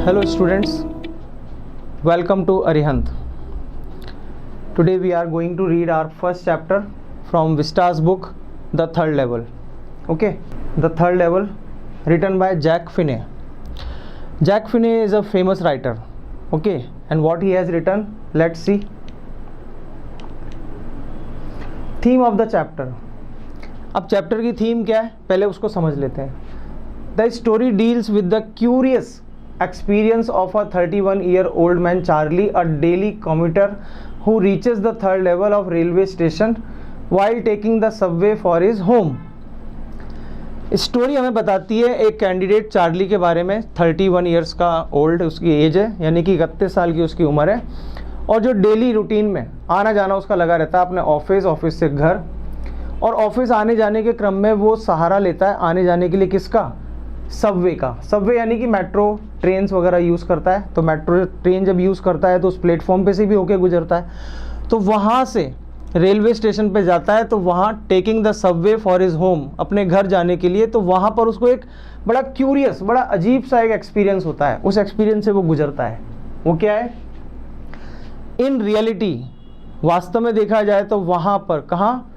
Hello students, welcome to Arihant. Today we are going to read our first chapter from Vista's book, The Third Level. Okay, The Third Level, written by Jack Finney. Jack Finney is a famous writer. Okay, and what he has written, let's see. Theme of the chapter. अब chapter की theme क्या है, पहले उसको समझ लेते हैं. The story deals with the curious experience of a 31-year-old man Charlie, a daily commuter who reaches the third level of railway station while taking the subway for his home. Story हमें बताती है एक candidate Charlie के बारे में. 31 years का old उसकी as है, यानी कि 31 साल की उसकी उम्र है, और जो डेली रूटीन में आना जाना उसका लगा रहता है अपने ऑफिस से घर, और ऑफिस आने जाने के क्रम में वो सहारा लेता है आने जाने के लिए किसका, सबवे का. सबवे यानी कि मेट्रो ट्रेन्स वगैरह यूज़ करता है. तो मेट्रो ट्रेन जब यूज़ करता है तो उस प्लेटफॉर्म पे से भी होके गुजरता है. तो वहाँ से रेलवे स्टेशन पे जाता है, तो वहाँ taking the Subway for his home, अपने घर जाने के लिए. तो वहाँ पर उसको एक बड़ा क्यूरियस, बड़ा अजीब सा एक एक्सपीरियंस होता है. उस एक्सपीरियंस से वो गुजरता है. वो क्या है? इन रियलिटी, वास्तव में देखा जाए तो वहाँ पर कहाँ,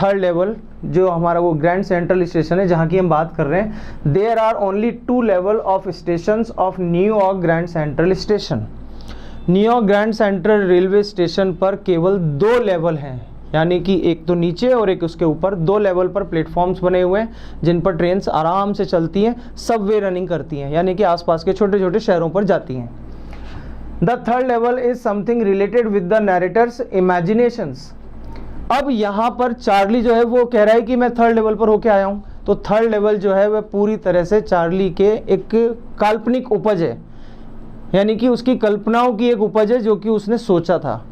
थर्ड लेवल जो हमारा वो ग्रैंड सेंट्रल स्टेशन है जहाँ की हम बात कर रहे हैं, there are only 2 level of stations of New York Grand Central Station. New York Grand Central railway station पर केवल 2 लेवल हैं, यानी कि एक तो नीचे और एक उसके ऊपर. 2 लेवल पर प्लेटफॉर्म्स बने हुए हैं जिन पर ट्रेन्स आराम से चलती हैं, सबवे रनिंग करती हैं, यानी कि आसपास के छोटे छोटे शहरों पर जाती हैं. The third level is something related with the narrator's imaginations. अब यहाँ पर चार्ली जो है वो कह रहा है कि मैं थर्ड लेवल पर होके आया हूँ. तो थर्ड लेवल जो है वह पूरी तरह से चार्ली के एक काल्पनिक उपज है, यानी कि उसकी कल्पनाओं की एक उपज है जो कि उसने सोचा था.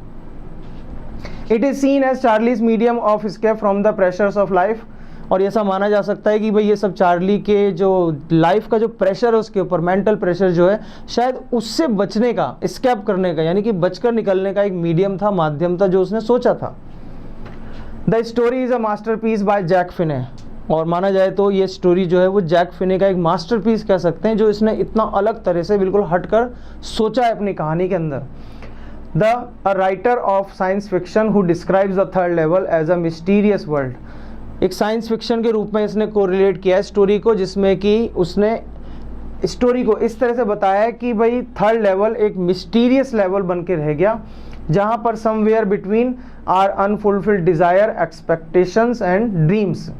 It is seen as Charlie's medium of escape from the pressures of life. और ऐसा माना जा सकता है कि भाई ये सब चार्ली के जो लाइफ का जो प्रेशर है उसके ऊपर, मेंटल प्रेशर जो है, शायद उससे बचने का, एस्केप करने का, यानी कि बचकर निकलने का एक मीडियम था, माध्यम था जो उसने सोचा था. The story is a masterpiece by Jack Finney. और माना जाए तो ये स्टोरी जो है वो जैक फिने का एक मास्टरपीस कह सकते हैं, जो इसने इतना अलग तरह से बिल्कुल हटकर सोचा है अपनी कहानी के अंदर. The writer of science fiction who describes the third level as a mysterious world. एक साइंस फिक्शन के रूप में इसने कोरिलेट किया है स्टोरी को, जिसमें कि उसने स्टोरी को इस तरह से बताया है कि भाई थर्ड लेवल एक मिस्टीरियस लेवल बन के रह गया, जहाँ पर somewhere between are unfulfilled desire, expectations and dreams.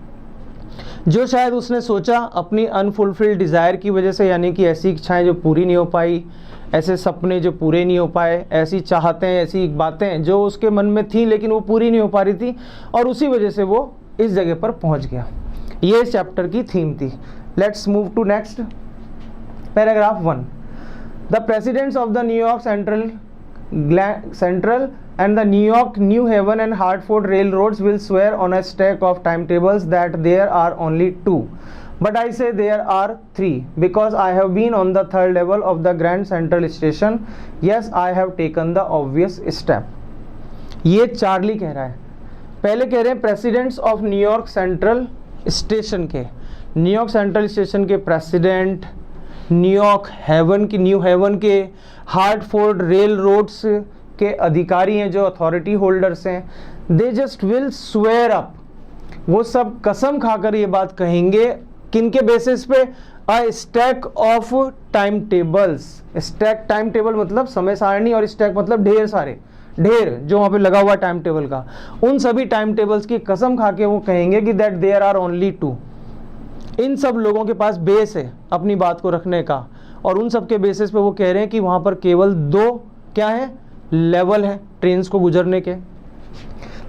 जो शायद उसने सोचा अपनी अनफुलफिल्ड डिज़ायर की वजह से, यानी कि ऐसी इच्छाएं जो पूरी नहीं हो पाई, ऐसे सपने जो पूरे नहीं हो पाए, ऐसी चाहतें, ऐसी बातें जो उसके मन में थी लेकिन वो पूरी नहीं हो पा रही थी, और उसी वजह से वो इस जगह पर पहुंच गया. ये इस चैप्टर की थीम थी. Let's move to next paragraph 1. The presidents of the New York Central and the New York, New Haven and Hartford railroads will swear on a stack of timetables that there are only 2. But I say there are 3 because I have been on the third level of the Grand Central Station. Yes, I have taken the obvious step. ये Charlie कह रहा है. पहले कह रहे हैं presidents of New York Central station के. New York Central station के प्रेसिडेंट, न्यूयॉर्क हेवन की, न्यू हेवन के, हार्टफोर्ड रेल रोड्स के अधिकारी हैं जो अथॉरिटी होल्डर्स हैं. They just will swear up. वो सब कसम खाकर ये बात कहेंगे, किनके बेसिस पे? A stack of time tables. Stack, time table मतलब समय सारणी, और स्टैक मतलब ढेर सारे, ढेर जो वहाँ पे लगा हुआ टाइम टेबल का, उन सभी टाइम टेबल्स की कसम खा के वो कहेंगे कि दैट देयर आर ओनली 2. इन सब लोगों के पास बेस है अपनी बात को रखने का, और उन सब के बेसिस पे वो कह रहे हैं कि वहाँ पर केवल 2 क्या है, लेवल है ट्रेन्स को गुजरने के.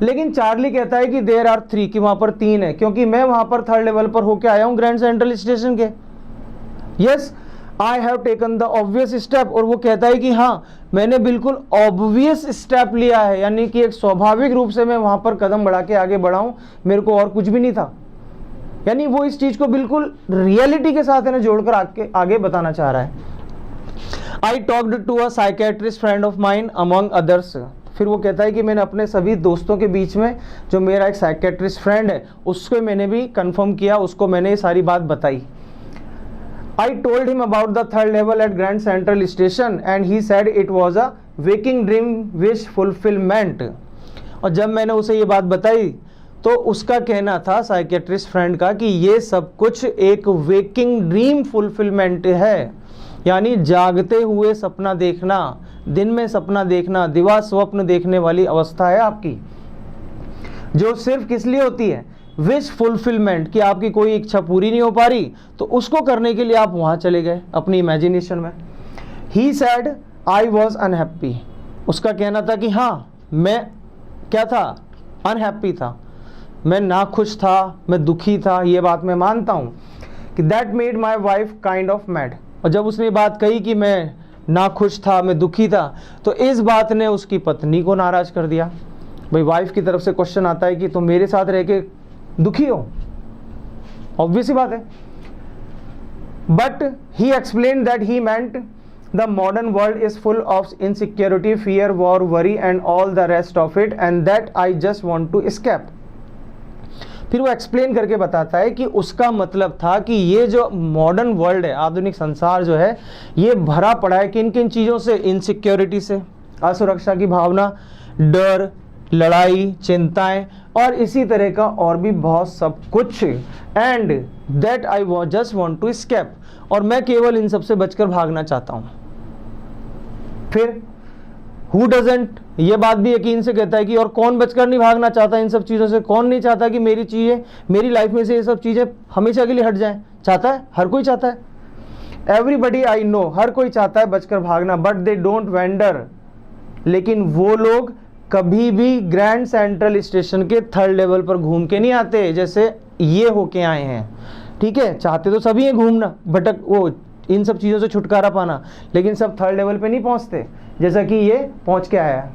लेकिन चार्ली कहता है कि देयर आर 3, कि वहाँ पर 3 है, क्योंकि मैं वहाँ पर थर्ड लेवल पर होके आया हूँ ग्रैंड सेंट्रल स्टेशन के. Yes, I have taken the obvious step. और वो कहता है कि हाँ, मैंने बिल्कुल ऑब्वियस स्टेप लिया है, यानी कि एक स्वाभाविक रूप से मैं वहाँ पर कदम बढ़ा के आगे बढ़ा हूँ, मेरे को और कुछ भी नहीं था. यानी वो इस चीज को बिल्कुल रियलिटी के साथ जोड़कर आगे बताना चाह रहा है. I talked to a psychiatrist friend of mine among others. फिर वो कहता है कि मैंने अपने सभी दोस्तों के बीच में जो मेरा एक साइकेट्रिस्ट फ्रेंड है उसको मैंने भी कंफर्म किया, उसको मैंने ये सारी बात बताई. I told him about the third level at Grand Central Station and he said it was a waking dream wish fulfillment. और जब मैंने उसे ये बात बताई तो उसका कहना था साइकेट्रिस्ट फ्रेंड का कि ये सब कुछ एक वेकिंग ड्रीम फुलफिलमेंट है, यानी जागते हुए सपना देखना, दिन में सपना देखना, दिवा स्वप्न देखने वाली अवस्था है आपकी, जो सिर्फ किस लिए होती है, विश फुलफिलमेंट, कि आपकी कोई इच्छा पूरी नहीं हो पा रही तो उसको करने के लिए आप वहाँ चले गए अपनी इमेजिनेशन में। ही सैड आई वॉज अनहैप्पी, उसका कहना था कि हाँ मैं क्या था, अनहैप्पी था, मैं नाखुश था, मैं दुखी था, ये बात मैं मानता हूँ कि that made my wife kind of mad. और जब उसने बात कही कि मैं नाखुश था, मैं दुखी था, तो इस बात ने उसकी पत्नी को नाराज़ कर दिया। भाई वाइफ की तरफ से क्वेश्चन आता है कि तुम मेरे साथ रह के दुखी हो, ऑब्वियस ही बात है। But he explain that he meant the modern world is full of insecurity, fear, war, worry and all the rest of it and that I just want to escape. फिर वो एक्सप्लेन करके बताता है कि उसका मतलब था कि ये जो मॉडर्न वर्ल्ड है, आधुनिक संसार जो है, ये भरा पड़ा है किन किन चीज़ों से, इनसिक्योरिटी से, असुरक्षा की भावना, डर, लड़ाई, चिंताएं और इसी तरह का और भी बहुत सब कुछ। And that I just want to escape, और मैं केवल इन सब से बचकर भागना चाहता हूँ। फिर हु डजेंट, ये बात भी यकीन से कहता है कि और कौन बचकर नहीं भागना चाहता इन सब चीज़ों से, कौन नहीं चाहता कि मेरी चीज़ें, मेरी लाइफ में से ये सब चीज़ें हमेशा के लिए हट जाएं, चाहता है, हर कोई चाहता है। एवरीबडी आई नो, हर कोई चाहता है बचकर भागना, बट दे डोंट वेंडर, लेकिन वो लोग कभी भी ग्रैंड सेंट्रल स्टेशन के थर्ड लेवल पर घूम के नहीं आते जैसे ये होके आए हैं। ठीक है, चाहते तो सभी हैं घूमना, भटक वो इन सब चीज़ों से छुटकारा पाना, लेकिन सब थर्ड लेवल पे नहीं पहुंचते जैसा कि ये पहुंच के आया है।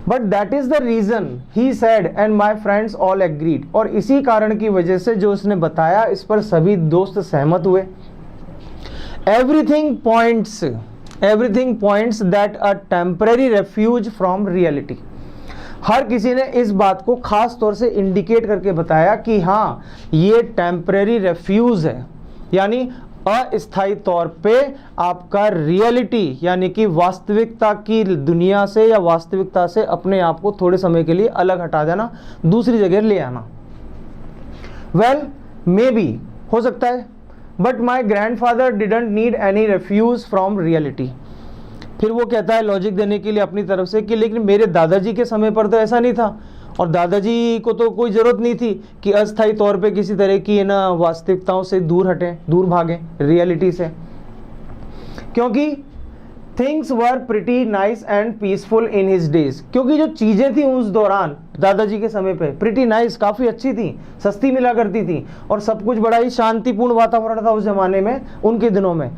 But that is the reason he said and my friends all agreed, और इसी कारण की वजह से जो उसने बताया इस पर सभी दोस्त सहमत हुए। Everything points that a temporary refuge from reality. हर किसी ने इस बात को खास तौर से इंडिकेट करके बताया कि हाँ ये टेम्पररी रेफ्यूज है, यानी अस्थायी तौर पे आपका रियलिटी यानी कि वास्तविकता की दुनिया से या वास्तविकता से अपने आप को थोड़े समय के लिए अलग हटा देना, दूसरी जगह ले आना। वेल मे बी, हो सकता है, but my grandfather didn't need any refuge from reality. फिर वो कहता है लॉजिक देने के लिए अपनी तरफ से कि लेकिन मेरे दादाजी के समय पर तो ऐसा नहीं था, और दादाजी को तो कोई ज़रूरत नहीं थी कि अस्थायी तौर पे किसी तरह की ना वास्तविकताओं से दूर हटें, दूर भागें रियलिटी से, क्योंकि things were pretty nice and peaceful in his days. क्योंकि जो चीज़ें थी उस दौरान दादाजी के समय पे प्रिटी नाइस, काफ़ी अच्छी थी, सस्ती मिला करती थी, और सब कुछ बड़ा ही शांतिपूर्ण वातावरण था उस ज़माने में, उनके दिनों में।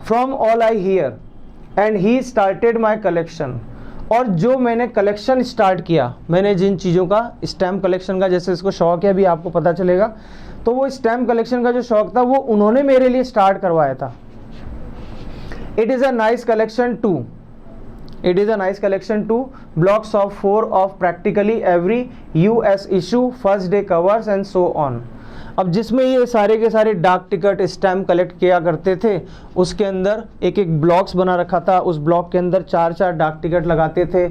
From all I hear and he started my collection, और जो मैंने कलेक्शन स्टार्ट किया, मैंने जिन चीज़ों का, स्टैम्प कलेक्शन का जैसे इसको शौक है, अभी आपको पता चलेगा, तो वो स्टैम्प कलेक्शन का जो शौक था वो उन्होंने मेरे लिए स्टार्ट करवाया था। It is a nice collection too blocks of 4 of practically every US issue, first day covers and so on। अब जिसमें ये सारे के सारे डाक टिकट, स्टैम्प कलेक्ट किया करते थे, उसके अंदर एक एक ब्लॉक्स बना रखा था, उस ब्लॉक के अंदर 4-4 डाक टिकट लगाते थे,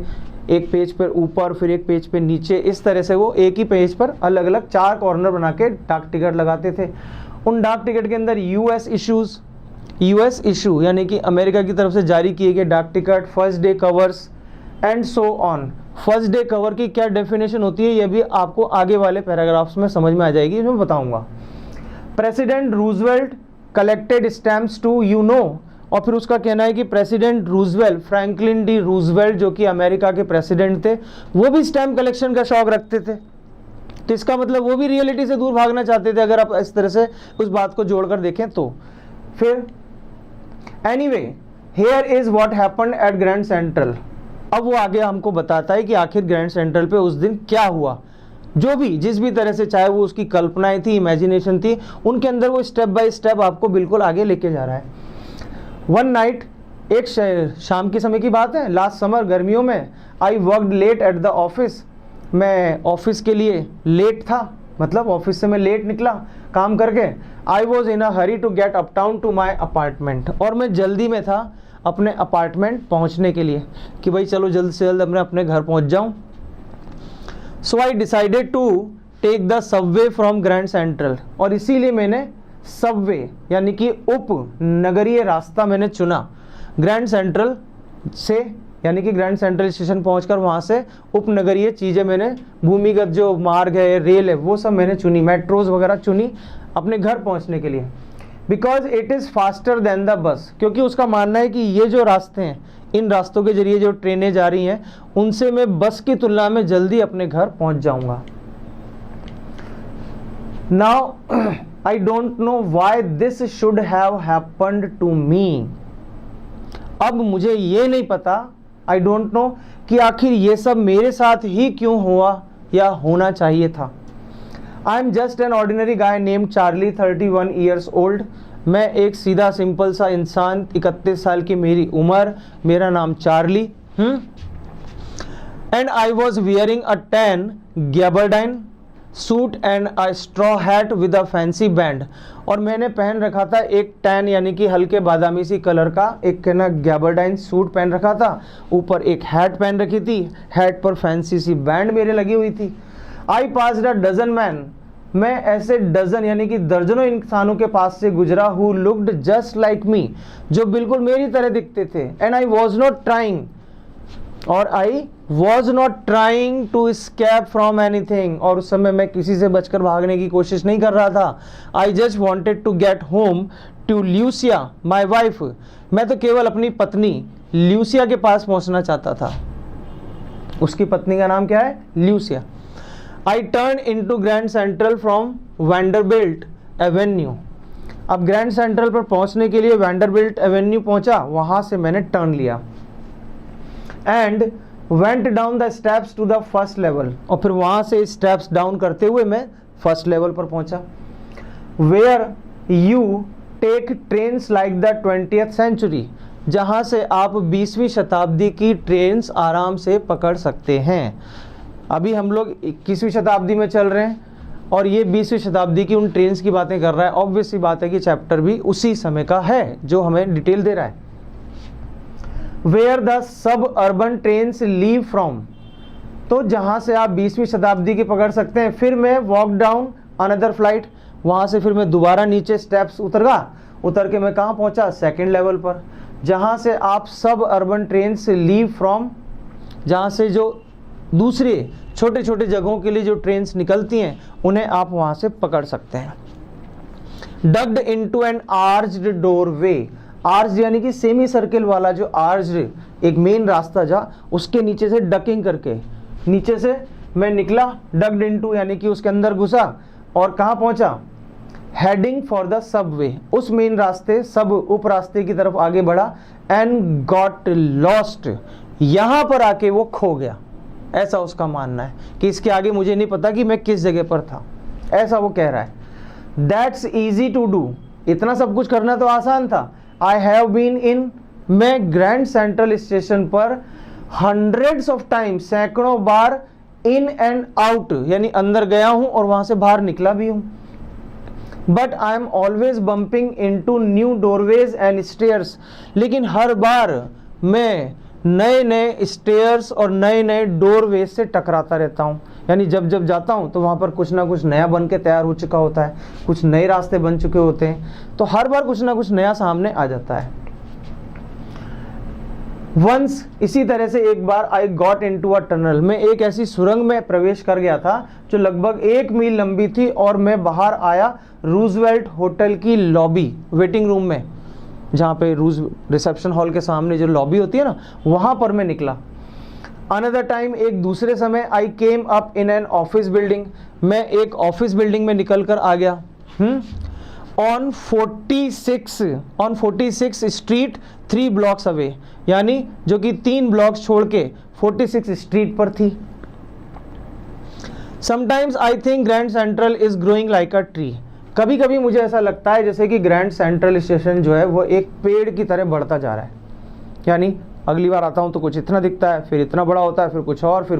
एक पेज पर ऊपर, फिर एक पेज पे नीचे, इस तरह से वो एक ही पेज पर अलग अलग 4 कॉर्नर बना के डाक टिकट लगाते थे। उन डाक टिकट के अंदर US इशू यानी कि अमेरिका की तरफ से जारी किए गए डाक ticket, first day covers and so on. First day cover की क्या डेफिनेशन होती है ये भी आपको आगे वाले पैराग्राफ्स में समझ में आ जाएगी, मैं बताऊंगा। President Roosevelt collected stamps too you know, और फिर उसका कहना है कि president Roosevelt, Franklin D Roosevelt जो कि अमेरिका के प्रेसिडेंट थे, वो भी स्टैम्प कलेक्शन का शौक रखते थे। तो इसका मतलब वो भी रियलिटी से दूर भागना चाहते थे, अगर आप इस तरह से उस बात को जोड़कर देखें तो। फिर anyway here is what happened at Grand central. अब वो आगे हमको बताता है कि आखिर ग्रैंड सेंट्रल पे उस दिन क्या हुआ, जो भी जिस भी तरह से, चाहे वो उसकी कल्पनाएं थी, इमेजिनेशन थी, उनके अंदर वो स्टेप बाय स्टेप आपको बिल्कुल आगे लेके जा रहा है। वन नाइट, एक शाम के समय की बात है, लास्ट समर, गर्मियों में, I worked late at the office, मैं ऑफिस के लिए लेट था, मतलब ऑफिस से मैं लेट निकला, काम करके I was in a hurry to get uptown to my apartment, और मैं जल्दी में था अपने अपार्टमेंट पहुंचने के लिए कि भाई चलो जल्द से जल्द मैं अपने घर पहुंच जाऊं। So I decided to take the subway from Grand Central, और इसीलिए मैंने सबवे यानी कि उप नगरीय रास्ता मैंने चुना ग्रैंड सेंट्रल से, यानी कि ग्रैंड सेंट्रल स्टेशन पहुंचकर वहां से उपनगरीय चीज़ें मैंने, भूमिगत जो मार्ग है, रेल है, वो सब मैंने चुनी, मेट्रोज वगैरह चुनी अपने घर पहुंचने के लिए। Because it is faster than the bus, क्योंकि उसका मानना है कि ये जो रास्ते हैं, इन रास्तों के जरिए जो ट्रेनें जा रही हैं, उनसे मैं बस की तुलना में जल्दी अपने घर पहुंच जाऊंगा। Now I don't know why this should have happened to me. अब मुझे ये नहीं पता, आई डोंट नो, कि आखिर ये सब मेरे साथ ही क्यों हुआ या होना चाहिए था। I am just an ordinary guy named Charlie, 31 years old. मैं एक सीधा सिंपल सा इंसान, 31 साल की मेरी उम्र, मेरा नाम Charlie. And I was wearing a tan gabardine suit and a straw hat with a fancy band, और मैंने पहन रखा था एक टैन यानी कि हल्के बादामी सी कलर का एक ना गैबर्डाइन सूट पहन रखा था, ऊपर एक हैट पहन रखी थी, हैट पर फैंसी सी बैंड मेरे लगी हुई थी। I passed a dozen men, मैं ऐसे डजन यानी कि दर्जनों इंसानों के पास से गुजरा who looked just like me, जो बिल्कुल मेरी तरह दिखते थे। And I was not trying, और I was not trying to escape from anything, और उस समय मैं किसी से बचकर भागने की कोशिश नहीं कर रहा था। I just wanted to get home to Lucia my wife, मैं तो केवल अपनी पत्नी ल्यूसिया के पास पहुंचना चाहता था। उसकी पत्नी का नाम क्या है? Lucia. I turn into Grand Central from Vanderbilt Avenue, अब ग्रैंड सेंट्रल पर पहुंचने के लिए वैंडरबिल्ट एवेन्यू पहुंचा, वहां से मैंने टर्न लिया। And went down the steps to the first level, और फिर वहां से स्टेप्स डाउन करते हुए मैं फर्स्ट लेवल पर पहुंचा। Where you take trains like the 20th century, जहां से आप 20वीं शताब्दी की ट्रेन्स आराम से पकड़ सकते हैं। अभी हम लोग 21वीं शताब्दी में चल रहे हैं और ये 20वीं शताब्दी की उन ट्रेन्स की बातें कर रहा है। ऑब्वियस सी बात है कि चैप्टर भी उसी समय का है जो हमें डिटेल दे रहा है। Where the suburban trains leave from, तो जहां से आप 20वीं शताब्दी की पकड़ सकते हैं। फिर मैं वॉक डाउन अनदर फ्लाइट, वहां से फिर मैं दोबारा नीचे स्टेप्स उतर के मैं कहाँ पहुंचा? सेकंड लेवल पर, जहां से आप सब अर्बन ट्रेन्स लीव फ्रॉम, जहां से जो दूसरे छोटे छोटे जगहों के लिए जो ट्रेन्स निकलती हैं उन्हें आप वहां से पकड़ सकते हैं। Ducked into an arched doorway, arch यानी कि सेमी सर्किल वाला जो आर्च एक मेन रास्ता जा, उसके नीचे से डकिंग करके नीचे से मैं निकला। डग्ड इनटू यानी कि उसके अंदर घुसा और कहाँ पहुंचा? हेडिंग फॉर द सबवे, उस मेन रास्ते सब उप रास्ते की तरफ आगे बढ़ा। एंड गॉट लॉस्ट, यहां पर आके वो खो गया, ऐसा उसका मानना है कि इसके आगे मुझे नहीं पता कि मैं किस जगह पर था, ऐसा वो कह रहा है। दैट्स ईजी टू डू, इतना सब कुछ करना तो आसान था। आई हैव बीन इन, मैं ग्रैंड सेंट्रल स्टेशन पर हंड्रेड्स ऑफ टाइम, सैकड़ों बार इन एंड आउट यानी अंदर गया हूं और वहां से बाहर निकला भी हूं। But I am always bumping into new doorways and stairs, लेकिन हर बार मैं नए नए स्टेयर्स और नए नए डोरवेज से टकराता रहता हूँ। यानी जब जब जाता हूँ तो वहाँ पर कुछ ना कुछ नया बन के तैयार हो चुका होता है, कुछ नए रास्ते बन चुके होते हैं, तो हर बार कुछ ना कुछ नया सामने आ जाता है। वंस, इसी तरह से एक बार I got into a tunnel, मैं एक ऐसी सुरंग में प्रवेश कर गया था जो लगभग 1 मील लंबी थी और मैं बाहर आया रूजवेल्ट होटल की लॉबी वेटिंग रूम में, जहाँ पे रिसेप्शन हॉल के सामने जो लॉबी होती है ना, वहाँ पर मैं निकला। अनदर टाइम, एक दूसरे समय, I came up in an office building, मैं एक ऑफिस बिल्डिंग में निकल कर आ गया। ऑन 46 स्ट्रीट 3 ब्लॉक्स अवे, यानी जो कि 3 ब्लॉक्स छोड़ के 46 स्ट्रीट पर थी। Sometimes I think grand central is growing like a tree, कभी कभी मुझे ऐसा लगता है जैसे कि ग्रैंड सेंट्रल स्टेशन जो है वो एक पेड़ की तरह बढ़ता जा रहा है। यानी अगली बार आता हूँ तो कुछ इतना दिखता है, फिर इतना बड़ा होता है, फिर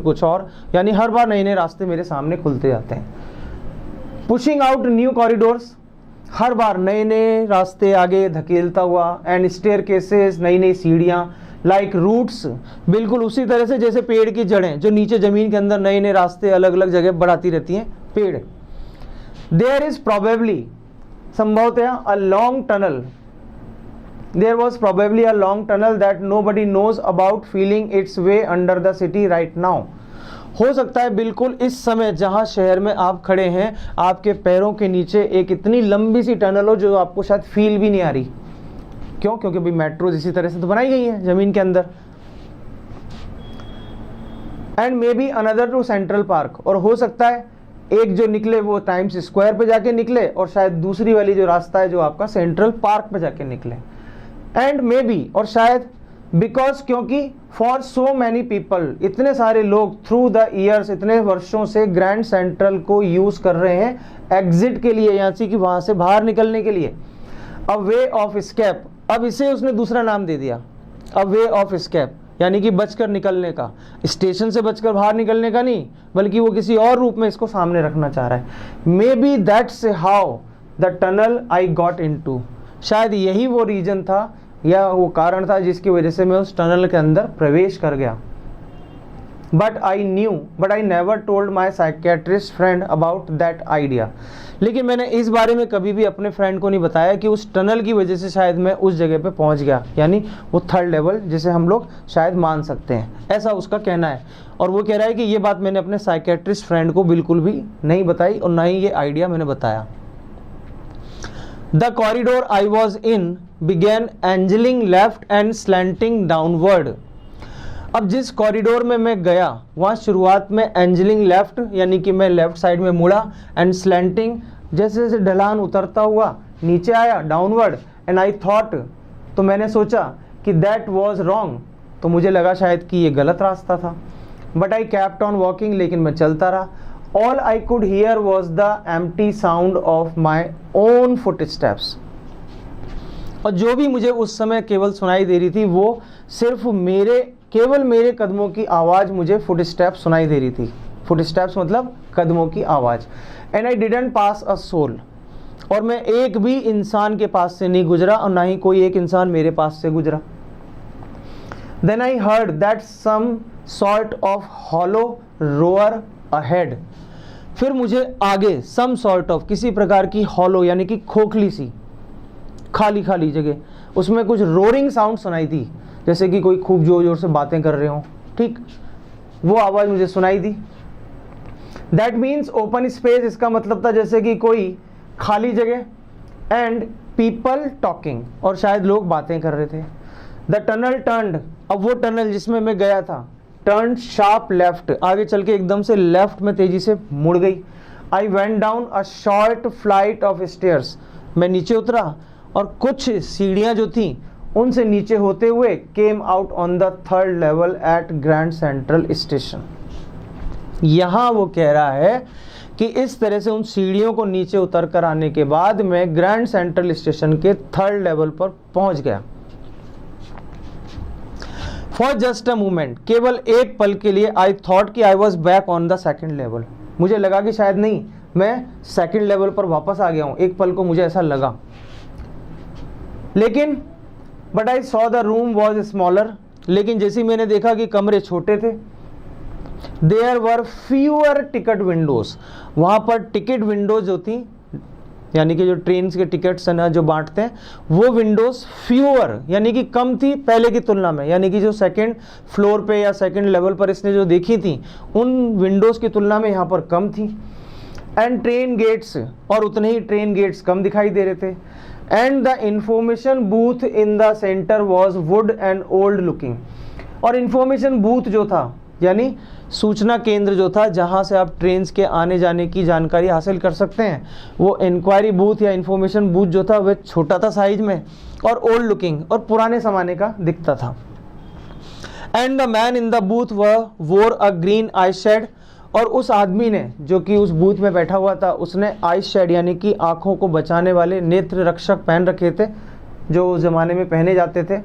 कुछ और, यानी हर बार नए नए रास्ते मेरे सामने खुलते जाते हैं। पुशिंग आउट न्यू कॉरिडोर्स, हर बार नए नए रास्ते आगे धकेलता हुआ, एंड स्टेयर केसेस, नई नई सीढ़ियाँ, लाइक रूट्स, बिल्कुल उसी तरह से जैसे पेड़ की जड़ें जो नीचे जमीन के अंदर नए नए रास्ते अलग अलग जगह बढ़ाती रहती हैं पेड़। देयर इज प्रोबेबली, संभवतः, a long tunnel, there was probably a long tunnel that nobody knows about, feeling its way under the city right now. हो सकता है बिल्कुल इस समय जहां शहर में आप खड़े हैं, आपके पैरों के नीचे एक इतनी लंबी सी टनल हो जो आपको शायद फील भी नहीं आ रही। क्यों? क्योंकि भाई मेट्रो इसी तरह से तो बनाई गई है जमीन के अंदर। And maybe another to Central Park, और हो सकता है एक जो निकले वो टाइम्स स्क्वायर पे जाके निकले, और शायद दूसरी वाली जो रास्ता है जो आपका सेंट्रल पार्क पे जाके निकले। एंड मे बी, और शायद, बिकॉज, क्योंकि, फॉर सो मैनी पीपल, इतने सारे लोग थ्रू द ईयर्स, इतने वर्षों से ग्रैंड सेंट्रल को यूज कर रहे हैं एग्जिट के लिए, यानी कि वहां से बाहर निकलने के लिए। अ वे ऑफ एस्केप, अब इसे उसने दूसरा नाम दे दिया, अ वे ऑफ एस्केप, यानी कि बचकर निकलने का, स्टेशन से बचकर बाहर निकलने का नहीं, बल्कि वो किसी और रूप में इसको सामने रखना चाह रहा है। May be that's how the tunnel I got into, शायद यही वो रीजन था या वो कारण था जिसकी वजह से मैं उस टनल के अंदर प्रवेश कर गया। But I never told my psychiatrist friend about that idea, लेकिन मैंने इस बारे में कभी भी अपने फ्रेंड को नहीं बताया कि उस टनल की वजह से शायद मैं उस जगह पे पहुंच गया, यानी वो थर्ड लेवल जिसे हम लोग शायद मान सकते हैं, ऐसा उसका कहना है। और वो कह रहा है कि ये बात मैंने अपने साइकेट्रिस्ट फ्रेंड को बिल्कुल भी नहीं बताई और ना ही ये आइडिया मैंने बताया। The corridor I was in began angling left and slanting downward, अब जिस कॉरिडोर में मैं गया वहाँ शुरुआत में एंजलिंग लेफ्ट, यानी कि मैं लेफ्ट साइड में मुड़ा, एंड स्लैंटिंग, जैसे जैसे ढलान उतरता हुआ नीचे आया, डाउनवर्ड, एंड आई थॉट, तो मैंने सोचा कि दैट वॉज रॉन्ग, तो मुझे लगा शायद कि ये गलत रास्ता था। But I kept on walking, लेकिन मैं चलता रहा। All I could hear was the empty sound of my own foot steps, और जो भी मुझे उस समय केवल सुनाई दे रही थी वो सिर्फ केवल मेरे कदमों की आवाज़ मुझे फुट स्टेप्स सुनाई दे रही थी। फुट स्टेप्स मतलब कदमों की आवाज़। And I didn't pass a soul, और मैं एक भी इंसान के पास से नहीं गुजरा और ना ही कोई एक इंसान मेरे पास से गुजरा। Then I heard that some sort of hollow roar ahead, फिर मुझे आगे सम सॉर्ट ऑफ, किसी प्रकार की हॉलो यानी कि खोखली सी, खाली खाली जगह, उसमें कुछ रोरिंग साउंड सुनाई दी, जैसे कि कोई खूब जोर जोर से बातें कर रहे हो, ठीक, वो आवाज़ मुझे सुनाई दी। दैट मीन्स ओपन स्पेस, इसका मतलब था जैसे कि कोई खाली जगह, एंड पीपल टॉकिंग, और शायद लोग बातें कर रहे थे। द टनल टर्न्ड, अब वो टनल जिसमें मैं गया था टर्न शार्प लेफ्ट, आगे चल के एकदम से लेफ्ट में तेजी से मुड़ गई। I went down a short flight of stairs, मैं नीचे उतरा और कुछ सीढ़ियां जो थी उनसे नीचे होते हुए came out on the third level at Grand Central Station. यहाँ वो कह रहा है कि इस तरह से उन सीढ़ियों को नीचे उतर कर आने के बाद मैं ग्रैंड सेंट्रल स्टेशन के थर्ड लेवल पर पहुंच गया। फॉर जस्ट अ मोमेंट, केवल एक पल के लिए, आई थॉट कि I was back on the second level, मुझे लगा कि शायद नहीं, मैं सेकेंड लेवल पर वापस आ गया हूं, एक पल को मुझे ऐसा लगा। लेकिन but I saw the room was smaller, लेकिन जैसे मैंने देखा कि कमरे छोटे थे। There were fewer ticket windows, वहाँ पर टिकट विंडोज जो थी, यानी कि जो ट्रेन के टिकट्स ना जो बांटते हैं, वो विंडोज फ्यूअर यानी कि कम थी पहले की तुलना में, यानी कि जो सेकंड फ्लोर पे या सेकंड लेवल पर इसने जो देखी थी उन विंडोज़ की तुलना में यहाँ पर कम थी। एंड ट्रेन गेट्स, और उतने ही ट्रेन गेट्स कम दिखाई दे रहे थे। And the information booth in the centre was would and old looking, और इंफॉर्मेशन बूथ जो था यानी सूचना केंद्र जो था जहां से आप ट्रेन के आने जाने की जानकारी हासिल कर सकते हैं, वो इंक्वायरी बूथ या इंफॉर्मेशन बूथ जो था वह छोटा था साइज में और ओल्ड लुकिंग और पुराने ज़माने का दिखता था। And the man in the booth वोर अ ग्रीन आई शेड, और उस आदमी ने जो कि उस बूथ में बैठा हुआ था उसने आई शेड यानी कि आँखों को बचाने वाले नेत्र रक्षक पहन रखे थे जो उस ज़माने में पहने जाते थे,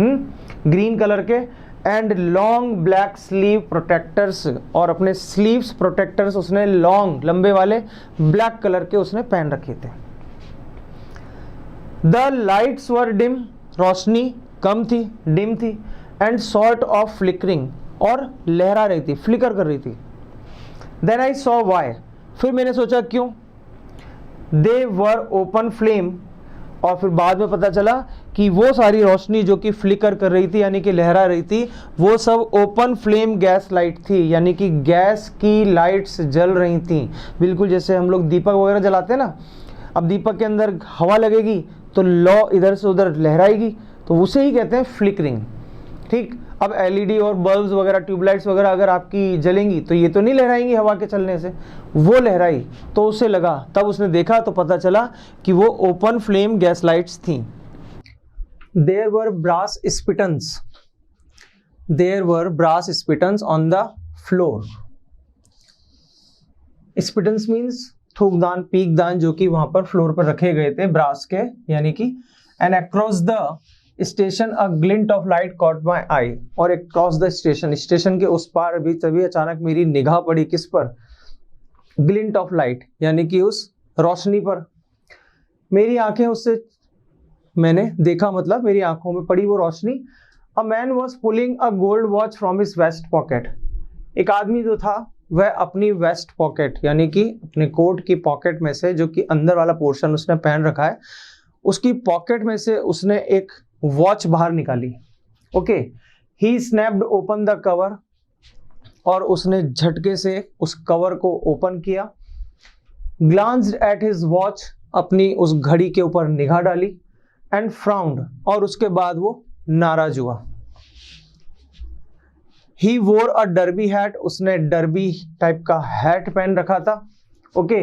ग्रीन कलर के। And long black sleeve protectors, और अपने स्लीव्स प्रोटेक्टर्स उसने लॉन्ग लंबे वाले ब्लैक कलर के उसने पहन रखे थे। द लाइट्स वर डिम, रोशनी कम थी, डिम थी, एंड सॉर्ट ऑफ फ्लिकरिंग, और लहरा रही थी, फ्लिकर कर रही थी। देन आई सॉ वाई, फिर मैंने सोचा क्यों। दे वर ओपन फ्लेम, और फिर बाद में पता चला कि वो सारी रोशनी जो कि फ्लिकर कर रही थी यानी कि लहरा रही थी, वो सब ओपन फ्लेम गैस लाइट थी, यानी कि गैस की लाइट्स जल रही थी। बिल्कुल जैसे हम लोग दीपक वगैरह जलाते हैं ना, अब दीपक के अंदर हवा लगेगी तो लौ इधर से उधर लहराएगी, तो उसे ही कहते हैं फ्लिकरिंग। ठीक, अब एलईडी और बल्ब्स वगैरह, ट्यूबलाइट्स वगैरह अगर आपकी जलेंगी तो ये तो नहीं लहराएंगी हवा के चलने से, वो लहराई तो उसे लगा, तब उसने देखा तो पता चला कि वो ओपन फ्लेम गैस लाइट्स थी। There were brass spittoons, there were brass spittoons on the floor. Spittoons means थूकदान, पीकदान, जो कि वहां पर फ्लोर पर रखे गए थे ब्रास के, यानी कि and across the station a glint of light caught my eye, और अक्रॉस द स्टेशन, स्टेशन के उस पार भी तभी अचानक मेरी निगाह पड़ी किस पर, ग्लिंट ऑफ लाइट यानी कि उस रोशनी पर। मेरी आंखें उससे, मैंने देखा मतलब मेरी आंखों में पड़ी वो रोशनी। A man was pulling a gold watch from his vest pocket, एक आदमी जो था वह अपनी वेस्ट पॉकेट यानी कि अपने कोट की पॉकेट में से, जो कि अंदर वाला पोर्शन उसने पहन रखा है, उसकी पॉकेट में से उसने एक वॉच बाहर निकाली। Okay, he snapped open the cover, और उसने झटके से उस कवर को ओपन किया। ग्लांस्ड एट हिज वॉच, अपनी उस घड़ी के ऊपर निगाह डाली। एंड फ्राउंड, और उसके बाद वो नाराज हुआ। ही वोर अ डर्बी हैट, उसने डर्बी टाइप का हैट पहन रखा था। ओके,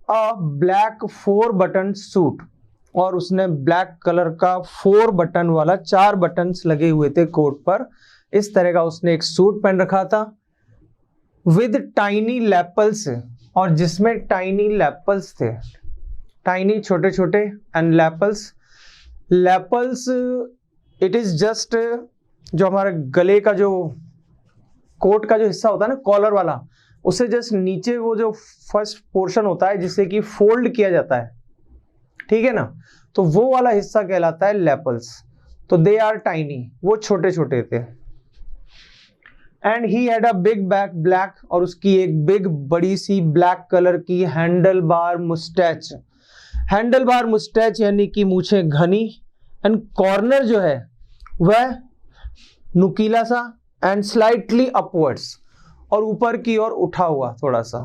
अ ब्लैक 4 बटन सूट, और उसने ब्लैक कलर का 4 बटन वाला, 4 बटन्स लगे हुए थे कोट पर, इस तरह का उसने एक सूट पहन रखा था। विद टाइनी लैपल्स, और जिसमें टाइनी लैपल्स थे, टाइनी छोटे छोटे, and lapels, lapels it is just जो हमारे गले का जो कोट का जो हिस्सा होता है ना कॉलर वाला, उससे जस्ट नीचे वो जो फर्स्ट पोर्शन होता है जिससे कि फोल्ड किया जाता है, ठीक है ना, तो वो वाला हिस्सा कहलाता है लैपल्स। तो दे आर टाइनी, वो छोटे छोटे थे। And he had a big back black, और उसकी एक बिग बड़ी सी ब्लैक कलर की handle bar moustache, handle bar moustache यानी कि मूछें घनी, एंड कॉर्नर जो है वह नुकीला सा, एंड स्लाइटली अपवर्ड्स, और ऊपर की ओर उठा हुआ थोड़ा सा।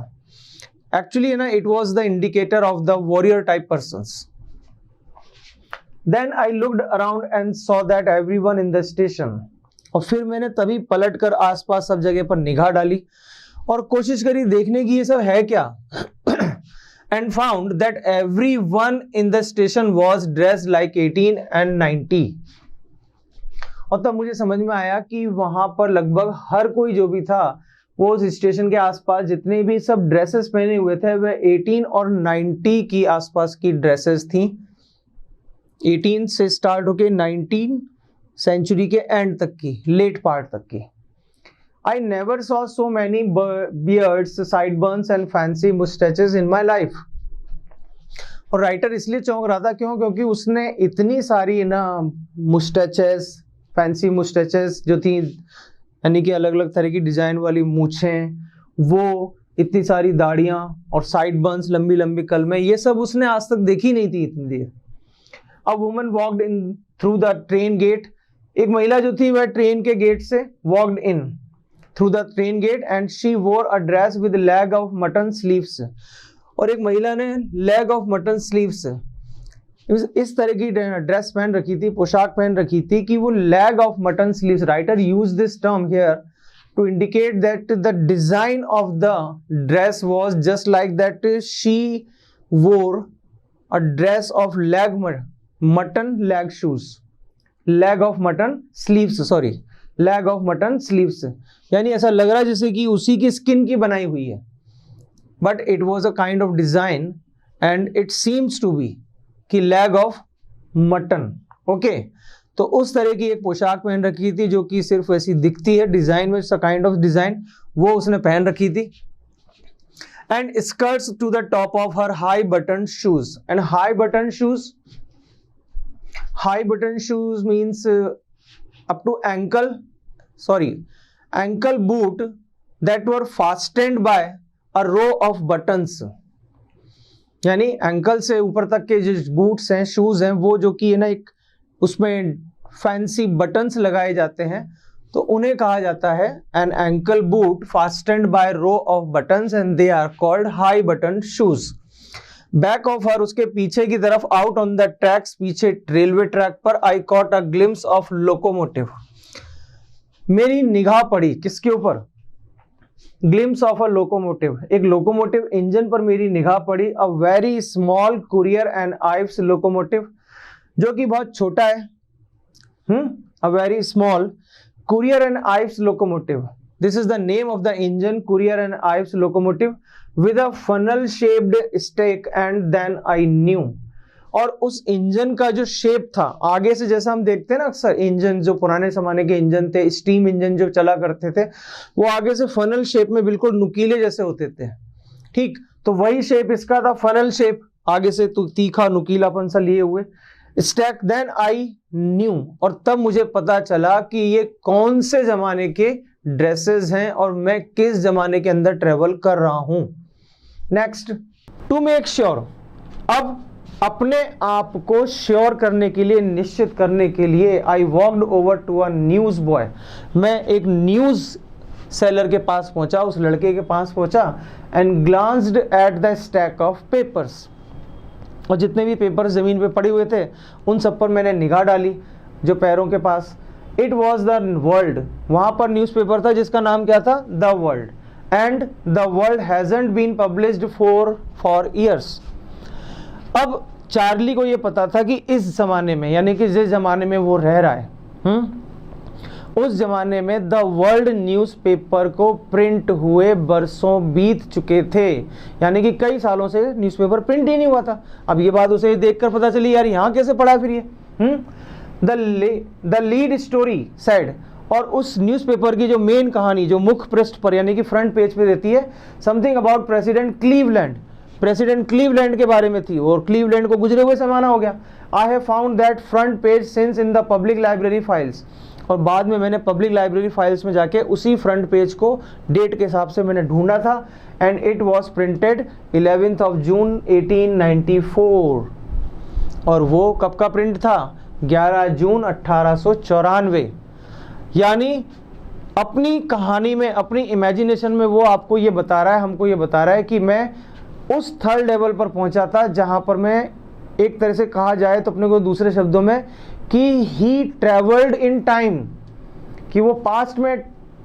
एक्चुअली ना it was the indicator of the warrior type persons. Then I looked around and saw that everyone in the station, और फिर मैंने तभी पलटकर आसपास सब जगह पर निगाह डाली और कोशिश करी देखने की ये सब है क्या। And found that everyone in the station was dressed like 18 and 90, और तब मुझे समझ में आया कि वहां पर लगभग हर कोई जो भी था, वो उस स्टेशन के आसपास जितने भी सब ड्रेसेस पहने हुए थे वह 18 और 90 की आसपास की ड्रेसेस थी। 18 से स्टार्ट होके 19 सेंचुरी के एंड तक की, लेट पार्ट तक की। I never saw so many beards, sideburns and fancy moustaches in my life. और राइटर इसलिए चौंक रहा था क्यों, क्योंकि उसने इतनी सारी ना मुस्टैचेस, फैंसी मुस्टैचेस जो थी, यानी कि अलग अलग तरह की डिजाइन वाली मूछें, वो इतनी सारी दाढ़ियां और साइड बर्न्स, लंबी लंबी कलमें, ये सब उसने आज तक देखी नहीं थी इतनी देर। A woman walked in through the train gate, एक महिला जो थी वह ट्रेन के गेट से walked in through the train gate, and she wore a dress with leg of mutton sleeves, और एक महिला ने लेग ऑफ मटन स्लीव्स, इस तरह की ड्रेस पहन रखी थी, पोशाक पहन रखी थी कि वो leg of mutton sleeves. Writer use this term here to indicate that the design of the dress was just like that she wore a dress of leg mutton leg shoes, leg of mutton sleeves, sorry leg of mutton sleeves, यानी ऐसा लग रहा है जैसे कि उसी की skin की बनाई हुई है, but it was a kind of design and it seems to be कि लेग ऑफ मटन। ओके, तो उस तरह की एक पोशाक पहन रखी थी जो कि सिर्फ ऐसी दिखती है, डिजाइन में काइंड ऑफ डिजाइन, वो उसने पहन रखी थी। And skirts to the top of her high button shoes. And high button shoes means up to ankle boot that were fastened by a row of buttons। यानी ankle से ऊपर तक के जो बूट्स हैं, शूज हैं, वो जो कि है ना एक उसमें फैंसी बटन्स लगाए जाते हैं, तो उन्हें कहा जाता है an ankle boot fastened by row of buttons and they are called high button shoes. Back of her, उसके पीछे की तरफ, आउट ऑन द ट्रैक्स, पीछे रेलवे ट्रैक पर, I caught a glimpse of locomotive. मेरी निगाह पड़ी किसके ऊपर? ग्लिम्स ऑफ अ लोकोमोटिव, एक लोकोमोटिव इंजन पर मेरी निगाह पड़ी। A very small Currier and Ives locomotive, जो कि बहुत छोटा है। A very small Currier and Ives locomotive, this is the name of the engine, Currier and Ives locomotive with a funnel shaped stack and then I knew. और उस engine का जो shape था, आगे से जैसा हम देखते हैं ना अक्सर इंजन, जो पुराने जमाने के इंजन थे, स्टीम इंजन जो चला करते थे, वो आगे से फनल शेप में बिल्कुल नुकीले जैसे होते थे, ठीक, तो वही शेप इसका था, फनल शेप, आगे से तीखा नुकीलापन सा लिए हुए। स्टैक, देन आई न्यू, और तब मुझे पता चला कि ये कौन से जमाने के ड्रेसेस हैं और मैं किस जमाने के अंदर ट्रेवल कर रहा हूं। नेक्स्ट, टू मेक श्योर, अब अपने आप को श्योर करने के लिए, निश्चित करने के लिए, I walked over to a newsboy, मैं एक न्यूज सेलर के पास पहुंचा, उस लड़के के पास पहुंचा, and glanced at the stack of papers, और जितने भी पेपर्स जमीन पे पड़े हुए थे उन सब पर मैंने निगाह डाली, जो पैरों के पास। इट वॉज द वर्ल्ड, वहां पर न्यूज़पेपर था जिसका नाम क्या था? The World. And the World hasn't been published for years. अब चार्ली को ये पता था कि इस जमाने में, यानी कि जिस जमाने में वो रह रहा है, उस जमाने में द वर्ल्ड न्यूज़पेपर को प्रिंट हुए बरसों बीत चुके थे, यानी कि कई सालों से न्यूज़पेपर प्रिंट ही नहीं हुआ था। अब ये बात उसे देखकर पता चली, यार यहाँ कैसे पढ़ा फिर ये। द लीड स्टोरी सेड, और उस न्यूज़पेपर की जो मेन कहानी, जो मुख्य पृष्ठ पर यानी कि फ्रंट पेज पे रहती है, something about president Cleveland, president Cleveland के बारे में थी, और क्लीवलैंड को गुजरे हुए जमाना हो गया। I have found that front page since in the public library files, और बाद में मैंने पब्लिक लाइब्रेरी फाइल्स में जाके उसी फ्रंट पेज को डेट के हिसाब से मैंने ढूंढा था, and it was printed 11th of June 1894, और वो कब का प्रिंट था? 11 जून 1894। यानी अपनी कहानी में, अपनी इमेजिनेशन में वो आपको ये बता रहा है, हमको ये बता रहा है कि मैं उस थर्ड लेवल पर पहुंचा था जहां पर मैं, एक तरह से कहा जाए तो अपने को दूसरे शब्दों में, कि ही ट्रेवल्ड इन टाइम, कि वो पास्ट में,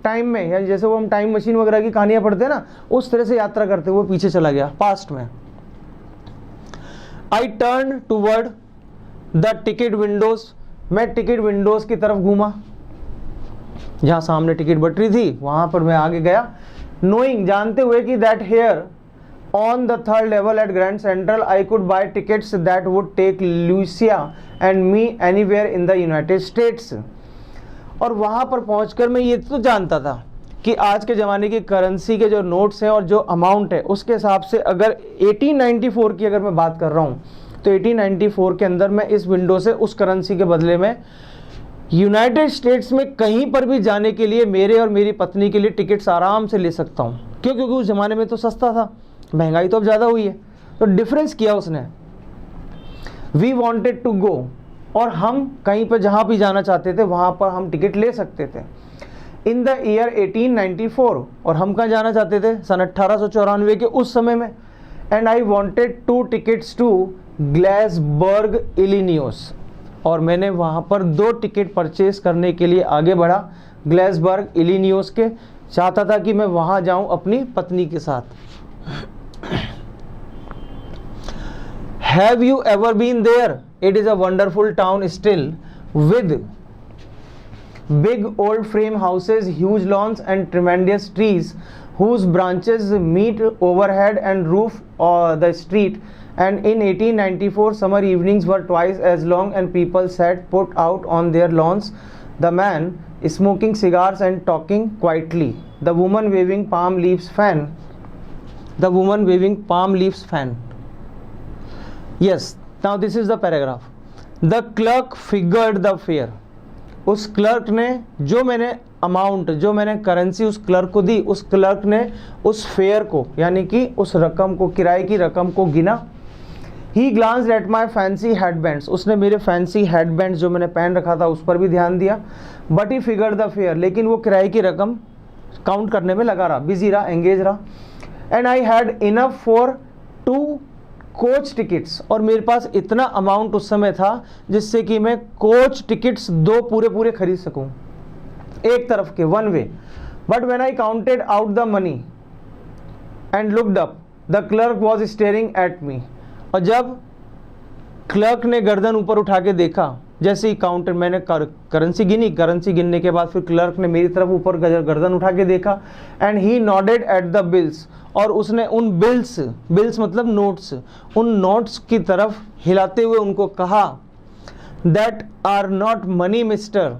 टाइम में, यानी जैसे वो हम टाइम मशीन वगैरह की कहानियां पढ़ते हैं ना, उस तरह से यात्रा करते हुए पीछे चला गया, पास्ट में। I turn toward the ticket Windows, मैं टिकट विंडोज की तरफ घूमा, जहां सामने टिकट बटरी थी वहां पर मैं आगे गया। नोइंग, जानते हुए कि that here on the third level at Grand Central I could buy tickets that would take Lucia and me anywhere in the United States। और वहाँ पर पहुँचकर मैं ये तो जानता था कि आज के ज़माने की करेंसी के जो नोट्स हैं और जो अमाउंट है उसके हिसाब से, अगर 1894 की अगर मैं बात कर रहा हूँ, तो 1894 के अंदर मैं इस विंडो से उस करेंसी के बदले में यूनाइटेड स्टेट्स में कहीं पर भी जाने के लिए मेरे और मेरी पत्नी के लिए टिकट्स आराम से ले सकता हूँ। क्यों? क्योंकि उस ज़माने में तो सस्ता था, महंगाई तो अब ज़्यादा हुई है, तो डिफरेंस किया उसने। वी वॉन्टेड टू गो, और हम कहीं पर जहाँ भी जाना चाहते थे वहाँ पर हम टिकट ले सकते थे। इन द ईयर 1894, और हम कहाँ जाना चाहते थे? सन 1894 के उस समय में। And I wanted 2 tickets to Galesburg Illinois, और मैंने वहाँ पर 2 टिकट परचेज करने के लिए आगे बढ़ा, ग्लेसबर्ग इलिनियोस के। चाहता था कि मैं वहाँ जाऊँ अपनी पत्नी के साथ। Have you ever been there? It is a wonderful town still, with big old frame houses, huge lawns and tremendous trees whose branches meet overhead and roof the street and in 1894 summer evenings were twice as long and people sat put out on their lawns, the man smoking cigars and talking quietly, the woman waving palm leaves fan. Yes, now this is the paragraph. The clerk figured the fare. उस clerk ने जो मैंने currency उस clerk को दी, उस clerk ने उस fair को यानी कि उस रकम को, किराए की रकम को गिना. He glanced at my fancy headbands. उसने मेरे फैंसी हेडबैंड्स जो मैंने पहन रखा था उस पर भी ध्यान दिया. But he figured the fare. लेकिन वो किराए की रकम काउंट करने में लगा रहा, बिजी रहा, एंगेज रहा. And I had enough for 2 coach tickets. और मेरे पास इतना अमाउंट उस समय था जिससे कि मैं कोच टिकट्स 2 पूरे खरीद सकूं, एक तरफ के, one way. But when I counted out the money and looked up, the clerk was staring at me. और जब क्लर्क ने गर्दन ऊपर उठा के देखा, जैसे ही काउंटर मैंने करेंसी गिनी, करेंसी गिनने के बाद फिर क्लर्क ने मेरी तरफ ऊपर गर्दन उठा के देखा. And he nodded at the bills. और उसने उन बिल्स मतलब नोट्स, उन नोट्स की तरफ हिलाते हुए उनको कहा, that are not money mister.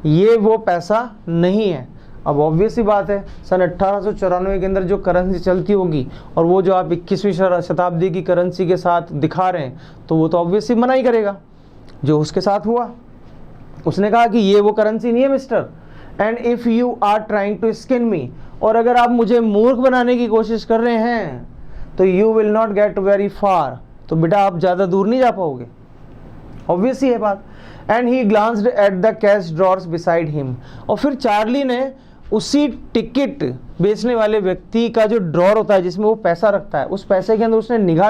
ये वो पैसा नहीं है. अब ऑब्वियस ही बात है, सन 1894 के अंदर जो करेंसी चलती होगी और वो जो आप 21वीं शताब्दी की करेंसी के साथ दिखा रहे हैं, तो वो तो ऑब्वियस ही मना ही करेगा. जो उसके साथ हुआ, उसने कहा कि ये वो करेंसी नहीं है mister. And if you are trying to skin me, और अगर आप मुझे मूर्ख बनाने की कोशिश कर रहे हैं तो you will not get very far. तो बेटा आप ज़्यादा दूर नहीं जा पाओगे, ऑब्वियस ही है बात. And he glanced at the cash drawers beside him. और फिर चार्ली ने उसी टिकट बेचने वाले व्यक्ति का जो ड्रॉर होता है जिसमें वो पैसा रखता है, उस पैसे के अंदर उसने निगाह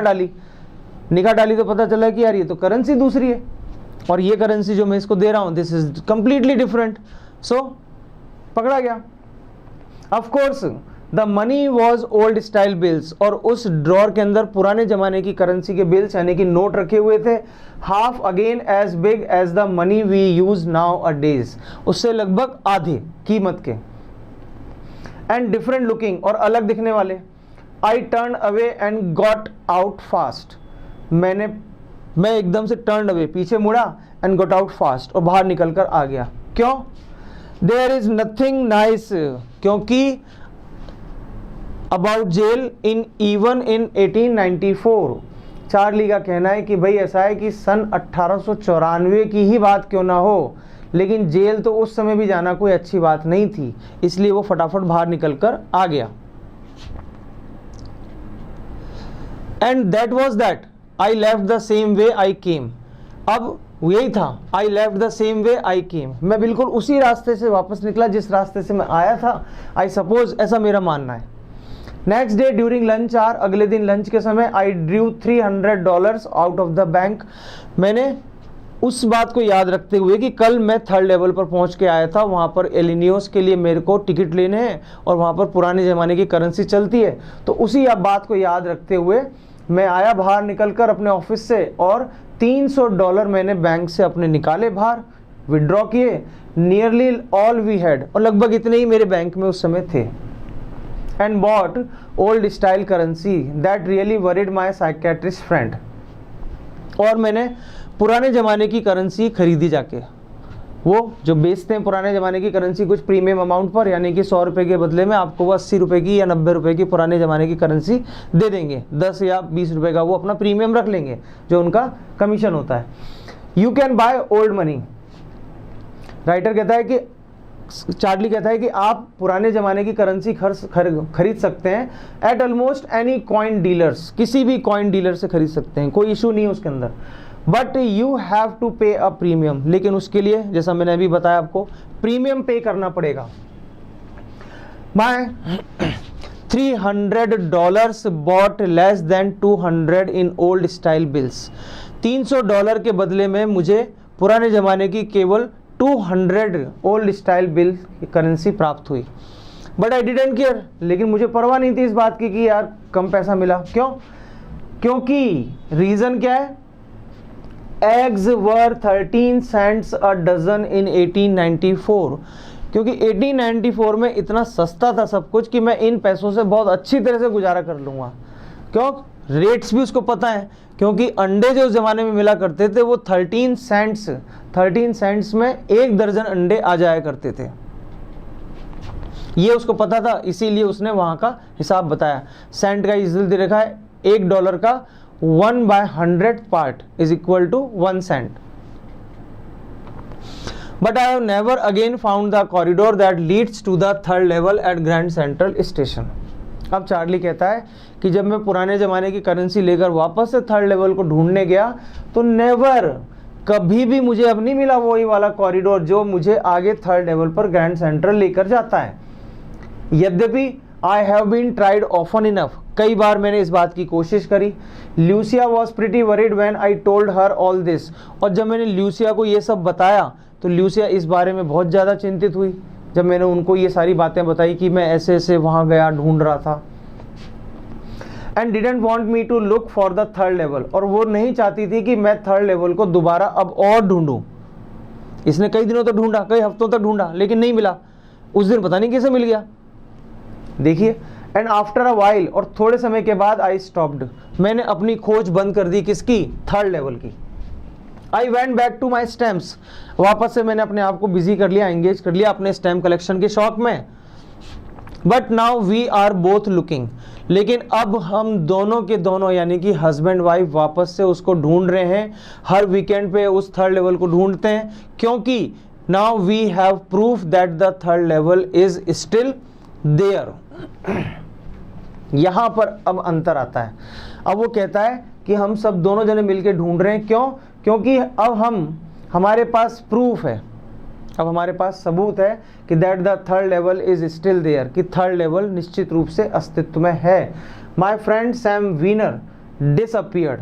डाली तो पता चला कि यार ये तो करेंसी दूसरी है और ये करेंसी जो मैं इसको दे रहा हूँ दिस इज कंप्लीटली डिफरेंट. सो पकड़ा गया. Of course the money was old style bills. और उस ड्रॉर के अंदर पुराने जमाने की करेंसी के बिल्स यानी कि नोट रखे हुए थे, half again as big as the money we use nowadays. उससे लगभग आधे कीमत के. एंड डिफरेंट लुकिंग, और अलग दिखने वाले. I turn away and got out fast. मैं एकदम से टर्न अवे, पीछे मुड़ा, एंड गॉट आउट फास्ट, और बाहर निकल कर आ गया. क्यों? देयर इज नथिंग नाइस, क्योंकि about jail in even in 1894. Charlie का कहना है कि भाई ऐसा है कि सन 1894 की ही बात क्यों ना हो, लेकिन जेल तो उस समय भी जाना कोई अच्छी बात नहीं थी, इसलिए वो फटाफट बाहर निकलकर आ गया. And that was that I left the same way I came. अब यही था, I left the same way I came. मैं बिल्कुल उसी रास्ते से वापस निकला जिस रास्ते से मैं आया था. आई सपोज, ऐसा मेरा मानना है. Next day during lunch hour, अगले दिन लंच के समय, I drew $300 out of the bank. मैंने उस बात को याद रखते हुए कि कल मैं 3rd लेवल पर पहुंच के आया था, वहाँ पर एलिनियोस के लिए मेरे को टिकट लेने हैं और वहाँ पर पुराने ज़माने की करेंसी चलती है, तो उसी बात को याद रखते हुए मैं आया बाहर निकलकर अपने ऑफिस से, और $300 मैंने बैंक से अपने निकाले, बाहर विड्रॉ किए. नियरली ऑल वी हैड, और लगभग इतने ही मेरे बैंक में उस समय थे. And bought old style currency that really worried my psychiatrist friend. और मैंने पुराने ज़माने की करेंसी खरीदी जाके. वो जो बेचते हैं पुराने ज़माने की करेंसी कुछ प्रीमियम अमाउंट पर, यानी कि 100 रुपये के बदले में आपको वो 80 रुपये की या 90 रुपये की पुराने ज़माने की करेंसी दे देंगे. 10 या 20 रुपये का वो अपना प्रीमियम रख लेंगे जो उनका कमीशन होता है. You can by old money. Writer कहता है कि, चार्ली कहता है कि आप पुराने ज़माने की करेंसी खरीद सकते हैं eight almost any coin dealers. किसी भी कॉइन डीलर से खरीद सकते हैं, कोई इशू नहीं है उसके अंदर. बट यू हैव टू पे अ प्रीमियम. लेकिन उसके लिए, जैसा मैंने अभी बताया आपको, प्रीमियम पे करना पड़ेगा. My $300 bought less than 200 in old style bills. $300 के बदले में मुझे पुराने ज़माने की केवल 200 ओल्ड स्टाइल बिल करेंसी प्राप्त हुई. But I didn't care. लेकिन मुझे परवाह नहीं थी इस बात की कि यार कम पैसा मिला. क्यों? क्योंकि रीज़न क्या है? Eggs were 13 cents a dozen in 1894. क्योंकि 1894 में इतना सस्ता था सब कुछ कि मैं इन पैसों से बहुत अच्छी तरह से गुजारा कर लूँगा. क्यों? रेट्स भी उसको पता है, क्योंकि अंडे जो उस ज़माने में मिला करते थे वो 13 सेंट्स में 1 दर्जन अंडे आ जाया करते थे। ये उसको पता था, इसीलिए उसने वहाँ का हिसाब बताया। सेंट का इजिल दे रखा है, $1 का 1/100 part is equal to 1 cent. But I have never again found the corridor that leads to the third level at Grand Central Station. अब चार्ली कहता है कि जब मैं पुराने ज़माने की करेंसी लेकर वापस से थर्ड लेवल को ढूंढने गया तो नेवर, कभी भी मुझे अब नहीं मिला वही वाला कॉरिडोर जो मुझे आगे थर्ड लेवल पर ग्रैंड सेंट्रल लेकर जाता है। यद्यपि I have been tried often enough, कई बार मैंने इस बात की कोशिश करी। Lucia was pretty worried when I told her all this, और जब मैंने ल्यूसिया को ये सब बताया तो ल्यूसिया इस बारे में बहुत ज़्यादा चिंतित हुई, जब मैंने उनको ये सारी बातें बताई कि मैं ऐसे ऐसे वहाँ गया, ढूंढ रहा था। And didn't want me to look for the third level, और वो नहीं चाहती थी कि मैं थर्ड लेवल को दोबारा अब और ढूंढूं। इसने कई दिनों तक ढूंढा, कई हफ्तों तक ढूंढा, लेकिन नहीं मिला। उस दिन पता नहीं कैसे मिल गया, देखिए। एंड आफ्टर अ वाइल, और थोड़े समय के बाद आई स्टॉप्ड, मैंने अपनी खोज बंद कर दी। किसकी? थर्ड लेवल की। I went back to my stamps, वापस से मैंने अपने आप को बिजी कर लिया, एंगेज कर लिया अपने स्टैम्प कलेक्शन के शौक में। But now we are both looking, लेकिन अब हम दोनों के दोनों यानी कि हस्बैंड वाइफ वापस से उसको ढूंढ रहे हैं। हर वीकेंड पे उस थर्ड लेवल को ढूंढते हैं, क्योंकि now we have proof that the third level is still there. यहां पर अब अंतर आता है। अब वो कहता है कि हम सब दोनों जने मिलकर ढूंढ रहे हैं, क्यों? क्योंकि अब हमारे पास प्रूफ है, अब हमारे पास सबूत है कि that the third level is still there, कि थर्ड लेवल निश्चित रूप से अस्तित्व में है। My friend Sam Weiner disappeared,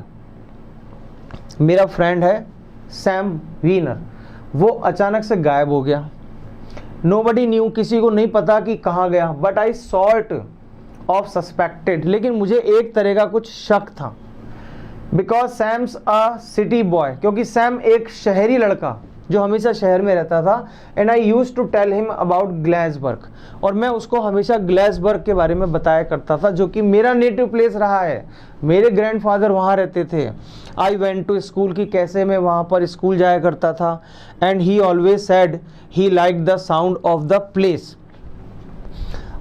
मेरा फ्रेंड है सैम वीनर, वो अचानक से गायब हो गया। नोबडी न्यू, किसी को नहीं पता कि कहाँ गया। But I sort of suspected, लेकिन मुझे एक तरह का कुछ शक था। Because Sam's a city boy, क्योंकि सैम एक शहरी लड़का जो हमेशा शहर में रहता था। And I used to tell him about Galesburg, और मैं उसको हमेशा ग्लेसबर्ग के बारे में बताया करता था, जो कि मेरा नेटिव प्लेस रहा है, मेरे ग्रैंडफादर वहाँ रहते थे। आई वेंट टू स्कूल, की कैसे मैं वहाँ पर स्कूल जाया करता था। And he always said he like the sound of the place.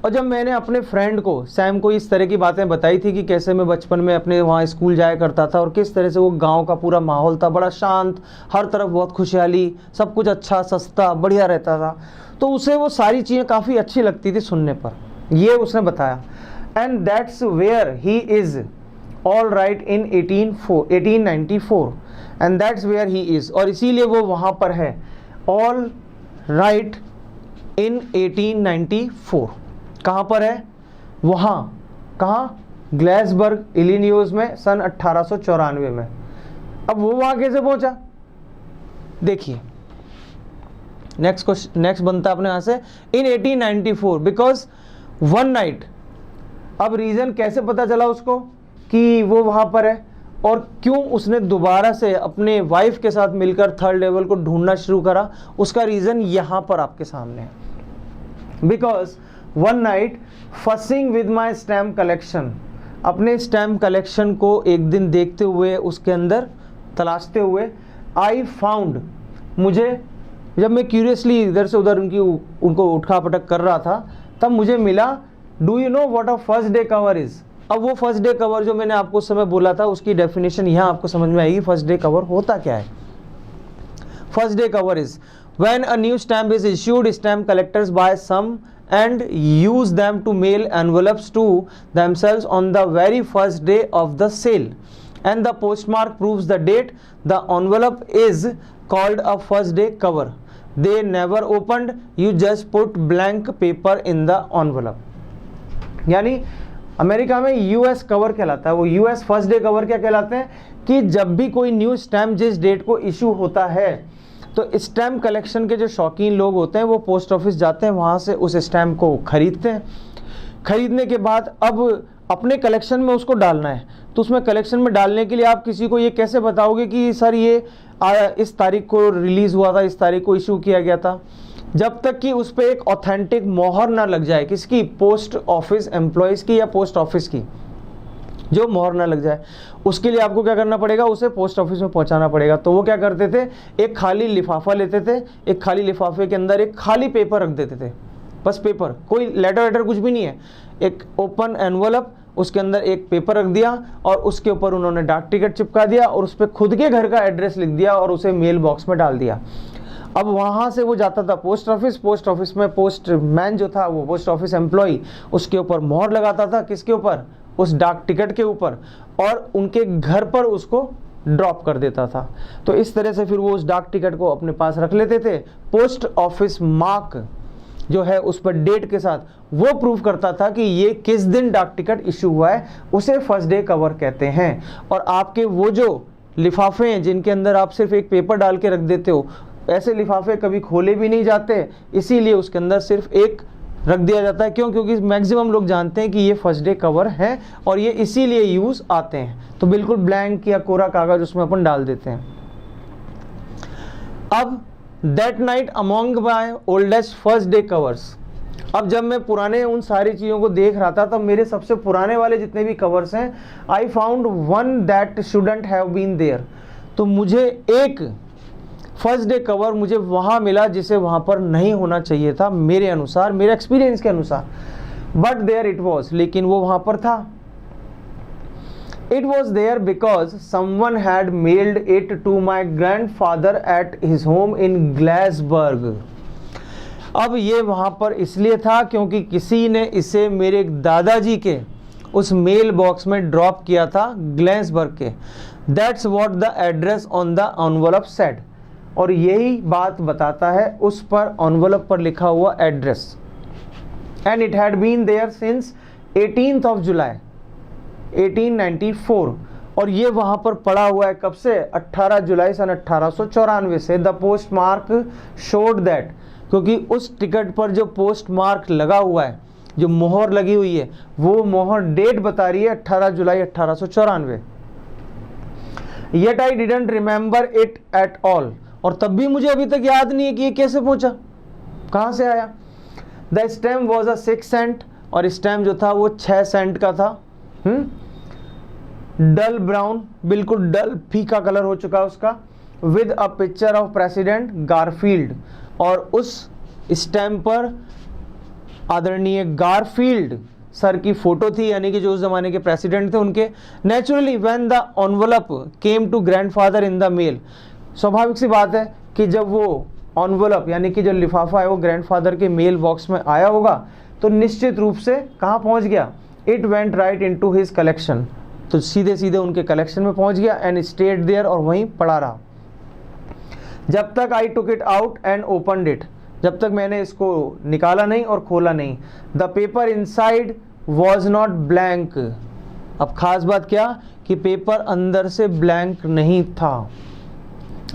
और जब मैंने अपने फ्रेंड को, सैम को, इस तरह की बातें बताई थी कि कैसे मैं बचपन में अपने वहाँ स्कूल जाया करता था और किस तरह से वो गांव का पूरा माहौल था, बड़ा शांत, हर तरफ बहुत खुशहाली, सब कुछ अच्छा, सस्ता, बढ़िया रहता था, तो उसे वो सारी चीज़ें काफ़ी अच्छी लगती थी सुनने पर। ये उसने बताया। And that's where he is all right in 1894, and that's where he is, और इसीलिए वो वहाँ पर है, ऑल राइट इन 1894। कहाँ पर है? वहाँ, कहाँ? ग्लेसबर्ग, इलिनॉइस में, सन 1894 में। अब वो वहाँ कैसे पहुँचा? देखिए, नेक्स्ट बनता अपने यहाँ से इन 1894 बिकॉज वन नाइट। अब रीज़न कैसे पता चला उसको कि वो वहाँ पर है, और क्यों उसने दोबारा से अपने वाइफ के साथ मिलकर थर्ड लेवल को ढूंढना शुरू करा, उसका रीज़न यहाँ पर आपके सामने है। Because one night fussing with my stamp collection, अपने स्टैम्प कलेक्शन को एक दिन देखते हुए, उसके अंदर तलाशते हुए, आई फाउंड, मुझे जब मैं क्यूरियसली इधर से उधर उनको उठा पटक कर रहा था, तब मुझे मिला, do you know what a first day cover is. अब वो फर्स्ट डे कवर जो मैंने आपको उस समय बोला था, उसकी डेफिनेशन यहाँ आपको समझ में आएगी। फर्स्ट डे कवर होता क्या है? First day cover is when a new stamp is issued, stamp collectors buy some and use them to mail envelopes to themselves on the very first day of the sale, and the postmark proves the date. The envelope is called a first day cover. They never opened, you just put blank paper in the envelope. यानी America में US cover कहलाता है। वो US first day cover क्या कहलाते हैं कि जब भी कोई न्यू स्टैम्प जिस डेट को इशू होता है, तो स्टैम्प कलेक्शन के जो शौकीन लोग होते हैं वो पोस्ट ऑफिस जाते हैं, वहाँ से उस स्टैम्प को खरीदते हैं। खरीदने के बाद अब अपने कलेक्शन में उसको डालना है, तो उसमें कलेक्शन में डालने के लिए आप किसी को ये कैसे बताओगे कि सर ये इस तारीख को रिलीज़ हुआ था, इस तारीख को इशू किया गया था, जब तक कि उस पर एक ऑथेंटिक मोहर ना लग जाए। किसकी? पोस्ट ऑफिस एम्प्लॉयज़ की या पोस्ट ऑफिस की। जो मोहर ना लग जाए। उसके लिए आपको क्या करना पड़ेगा, उसे पोस्ट ऑफिस में पहुंचाना पड़ेगा। तो वो क्या करते थे, एक खाली लिफाफा लेते थे, एक खाली लिफाफे के अंदर एक खाली पेपर रख देते थे, बस पेपर, कोई लेटर वेटर कुछ भी नहीं है, एक ओपन एनवलप, उसके अंदर एक पेपर रख दिया और उसके ऊपर उन्होंने डाक टिकट चिपका दिया और उस पर खुद के घर का एड्रेस लिख दिया और उसे मेल बॉक्स में डाल दिया। अब वहाँ से वो जाता था पोस्ट ऑफिस, पोस्ट ऑफिस में पोस्टमैन जो था, वो पोस्ट ऑफिस एम्प्लॉय, उसके ऊपर मोहर लगाता था, किसके ऊपर, उस डाक टिकट के ऊपर, और उनके घर पर उसको ड्रॉप कर देता था। तो इस तरह से फिर वो उस डाक टिकट को अपने पास रख लेते थे। पोस्ट ऑफिस मार्क जो है उस पर डेट के साथ वो प्रूव करता था कि ये किस दिन डाक टिकट इशू हुआ है, उसे फर्स्ट डे कवर कहते हैं। और आपके वो जो लिफाफे हैं जिनके अंदर आप सिर्फ एक पेपर डाल के रख देते हो, ऐसे लिफाफे कभी खोले भी नहीं जाते, इसीलिए उसके अंदर सिर्फ एक रख दिया जाता है। क्यों? क्योंकि मैक्सिमम लोग जानते हैं कि ये फर्स्ट डे कवर है और ये इसीलिए यूज आते हैं। तो बिल्कुल ब्लैंक या कोरा कागज उसमें अपन डाल देते हैं। अब that night among my oldest first day covers, अब जब मैं पुराने उन सारी चीज़ों को देख रहा था, तब मेरे सबसे पुराने वाले जितने भी कवर्स हैं, I found one that shouldn't have been there. तो मुझे एक फर्स्ट डे कवर मुझे वहाँ मिला जिसे वहाँ पर नहीं होना चाहिए था, मेरे अनुसार, मेरे एक्सपीरियंस के अनुसार। बट देयर इट वॉज, लेकिन वो वहाँ पर था। It was there because someone had mailed it to my grandfather at his home in Glassburg. अब ये वहाँ पर इसलिए था क्योंकि किसी ने इसे मेरे दादाजी के उस मेल बॉक्स में ड्रॉप किया था, ग्लेंसबर्ग के। That's what the address on the envelope said. और यही बात बताता है उस पर envelope पर लिखा हुआ address. And it had been there since 18th of July 1894, और ये वहाँ पर पड़ा हुआ है कब से, 18 जुलाई सन 1894 से। The post mark showed that, क्योंकि उस टिकट पर जो पोस्ट मार्क लगा हुआ है, जो मोहर लगी हुई है, वो मोहर डेट बता रही है 18 जुलाई 1894। Yet I didn't remember it at all, और तब भी मुझे अभी तक याद नहीं है कि ये कैसे पहुंचा, कहाँ से आया। The stamp was a 6 cent, और स्टैम्प जो था वो 6 सेंट का था। डल ब्राउन, बिल्कुल डल फीका कलर हो चुका उसका। With a picture of president Garfield, और उस स्टैम्प पर आदरणीय गारफील्ड सर की फोटो थी, यानी कि जो उस जमाने के प्रेसिडेंट थे उनके। Naturally when the envelope came to grandfather in the mail, स्वाभाविक सी बात है कि जब वो एनवलप यानी कि जो लिफाफा है वो ग्रैंडफादर के मेल बॉक्स में आया होगा, तो निश्चित रूप से कहाँ पहुँच गया, it went right into his collection, तो सीधे सीधे उनके कलेक्शन में पहुंच गया। एंड स्टेड देयर, और वहीं पड़ा रहा जब तक I took it out and opened it, जब तक मैंने इसको निकाला नहीं और खोला नहीं। The paper inside was not blank, अब खास बात क्या कि पेपर अंदर से ब्लैंक नहीं था।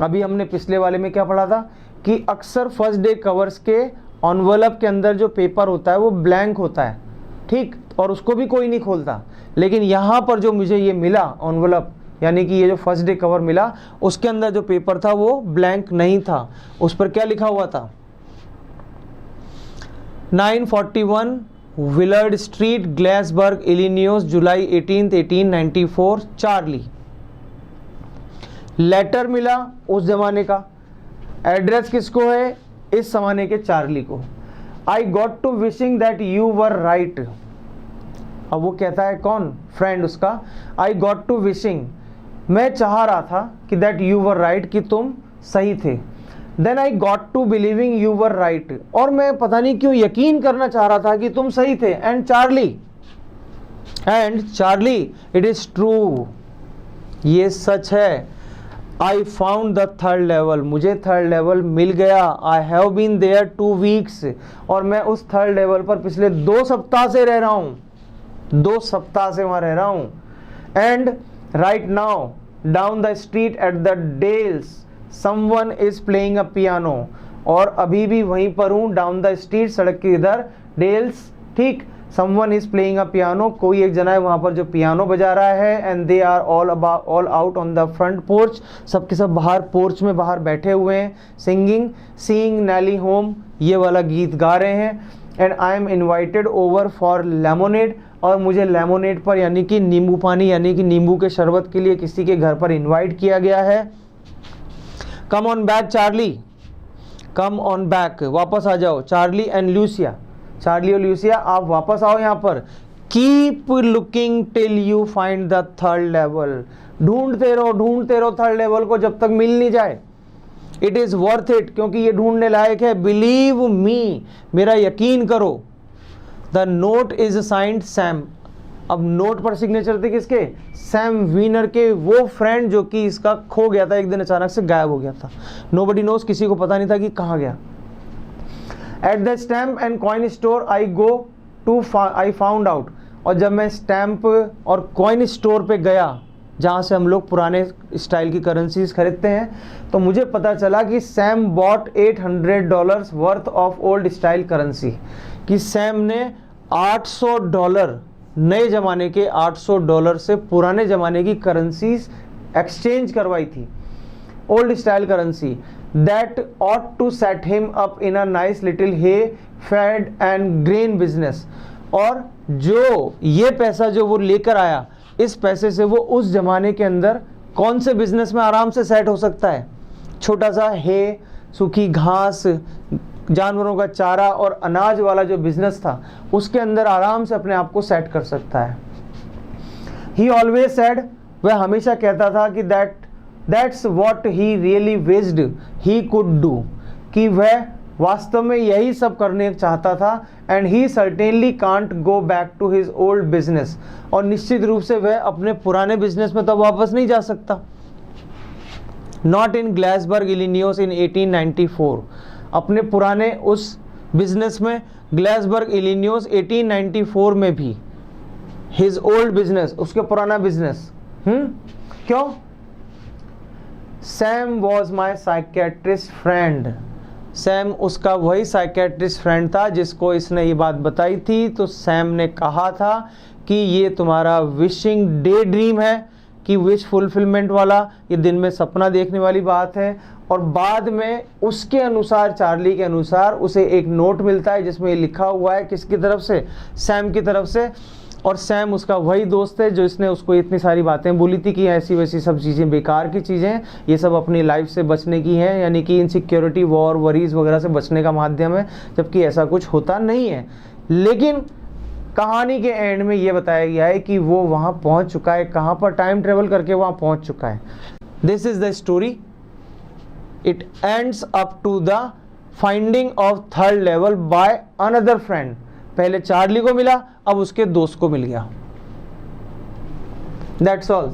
अभी हमने पिछले वाले में क्या पढ़ा था कि अक्सर फर्स्ट डे कवर्स के एनवलप के अंदर जो पेपर होता है वो ब्लैंक होता है, ठीक, और उसको भी कोई नहीं खोलता। लेकिन यहाँ पर जो मुझे ये मिला एनवलप, यानी कि ये जो फर्स्ट डे कवर मिला, उसके अंदर जो पेपर था वो ब्लैंक नहीं था। उस पर क्या लिखा हुआ था, 941 विलर्ड स्ट्रीट, ग्लेसबर्ग, इलिनॉइस, जुलाई 18, 1894, चार्ली। लेटर मिला उस जमाने का, एड्रेस किसको है, इस जमाने के चार्ली को। I got to wishing that you were right, अब वो कहता है कौन, फ्रेंड उसका, आई गॉट टू विशिंग, मैं चाह रहा था कि दैट यू वर राइट, कि तुम सही थे। Then I got to believing you were right, और मैं पता नहीं क्यों यकीन करना चाह रहा था कि तुम सही थे। And Charlie it is true, ये सच है। I found the third level, मुझे थर्ड लेवल मिल गया। I have been there 2 weeks, और मैं उस थर्ड लेवल पर पिछले 2 सप्ताह से रह रहा हूँ, 2 सप्ताह से वहाँ रह रहा हूँ। And right now down the street at the Dells someone is playing a piano, और अभी भी वहीं पर हूँ, डाउन द स्ट्रीट, सड़क के इधर, डेल्स, ठीक, someone is playing a piano, कोई एक जना है वहाँ पर जो पियानो बजा रहा है। And they are all out on the front porch, सबके सब बाहर पोर्च में बाहर बैठे हुए हैं। सिंगिंग सीइंग नेली होम, ये वाला गीत गा रहे हैं। And I am invited over for lemonade, और मुझे लेमोनेड पर यानी कि नींबू पानी यानी कि नींबू के शरबत के लिए किसी के घर पर इनवाइट किया गया है। Come on back Charlie, come on back, वापस आ जाओ। चार्ली एंड लूसिया, चार्ली और लूसिया आप वापस आओ यहाँ पर। Keep looking till you find the third level, ढूंढते रहो थर्ड लेवल को जब तक मिल नहीं जाए। इट इज वर्थ इट, क्योंकि ये ढूंढने लायक है। बिलीव मी, मेरा यकीन करो। The note is signed Sam, अब नोट पर सिग्नेचर थे किसके? सैम वीनर के, वो फ्रेंड जो कि इसका खो गया था, एक दिन अचानक से गायब हो गया था। नोबडी नोज, किसी को पता नहीं था कि कहाँ गया। At the stamp and coin store I go to I found out, और जब मैं स्टैम्प और कॉइन स्टोर पे गया जहाँ से हम लोग पुराने स्टाइल की करेंसीज खरीदते हैं, तो मुझे पता चला कि Sam bought $800 worth of old style currency, कि सैम ने $800 नए ज़माने के $800 से पुराने ज़माने की करेंसीज एक्सचेंज करवाई थी, old style currency. That ought to set him up in a nice little hay feed and grain business, और जो ये पैसा जो वो लेकर आया, इस पैसे से वो उस ज़माने के अंदर कौन से बिजनेस में आराम से सेट हो सकता है? छोटा सा हे, सूखी घास, जानवरों का चारा और अनाज वाला जो बिजनेस था, उसके अंदर आराम से अपने आप को सेट कर सकता है। ही ऑलवेज सेड, वह हमेशा कहता था कि that's what he really wished he could do, कि वह वास्तव में यही सब करने चाहता था। And he certainly can't go back to his old business, और निश्चित रूप से वह अपने पुराने बिजनेस में तो वापस नहीं जा सकता। नॉट इन ग्लासबर्ग इलिनियोस इन 1894, अपने पुराने उस बिजनेस में, ग्लासबर्ग इलिनियोस 1894 में भी, हिज ओल्ड बिजनेस, उसके पुराना बिजनेस। क्यों? Sam was my psychiatrist friend, Sam उसका वही साइकेट्रिस्ट फ्रेंड था जिसको इसने ये बात बताई थी। तो सैम ने कहा था कि ये तुम्हारा विशिंग डे ड्रीम है, कि विश फुलफिलमेंट वाला, ये दिन में सपना देखने वाली बात है। और बाद में उसके अनुसार, चार्ली के अनुसार, उसे एक नोट मिलता है जिसमें लिखा हुआ है किसकी तरफ से? सैम की तरफ से। और सैम उसका वही दोस्त है जो इसने उसको इतनी सारी बातें बोली थी कि ऐसी वैसी सब चीज़ें बेकार की चीज़ें हैं, ये सब अपनी लाइफ से बचने की हैं, यानी कि इनसिक्योरिटी, वॉर, वरीज वगैरह से बचने का माध्यम है, जबकि ऐसा कुछ होता नहीं है। लेकिन कहानी के एंड में ये बताया गया है कि वो वहाँ पहुँच चुका है। कहाँ पर? टाइम ट्रेवल करके वहाँ पहुँच चुका है। This is the story, it ends up to the finding of third level by another friend. पहले चार्ली को मिला, अब उसके दोस्त को मिल गया। That's all.